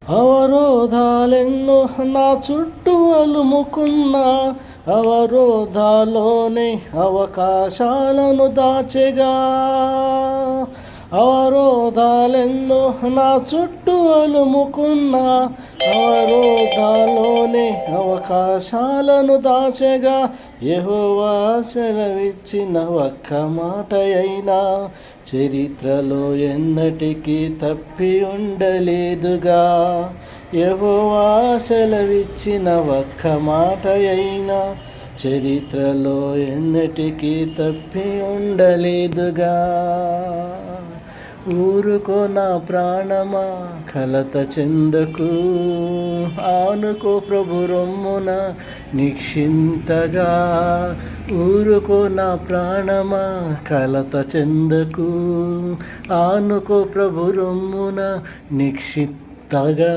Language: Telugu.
అవరోధాలెన్నో నా చుట్టూ అలుముకున్నా, అవరోధాలోనే అవకాశాలను దాచెగా. అవరోధాలెన్నో నా చుట్టూ అలుముకున్నా, అవరోధాలోనే అవకాశాలను దాచెగా. యెహోవా సెలవిచ్చిన ఒక్క మాట అయినా చరిత్రలో ఎన్నటికీ తప్పి ఉండలేదుగా. యెహోవా సెలవిచ్చిన ఒక్క మాట అయినా చరిత్రలో ఎన్నటికీ తప్పి ఉండలేదుగా. ఊరుకో నా ప్రాణమా కలత చెందకు, ఆనుకో ప్రభు రొమ్మున నిక్షింతగా. ఊరుకో నా ప్రాణమా కలత చెందకు, ఆనుకో ప్రభు రొమ్మున నిక్షింతగా.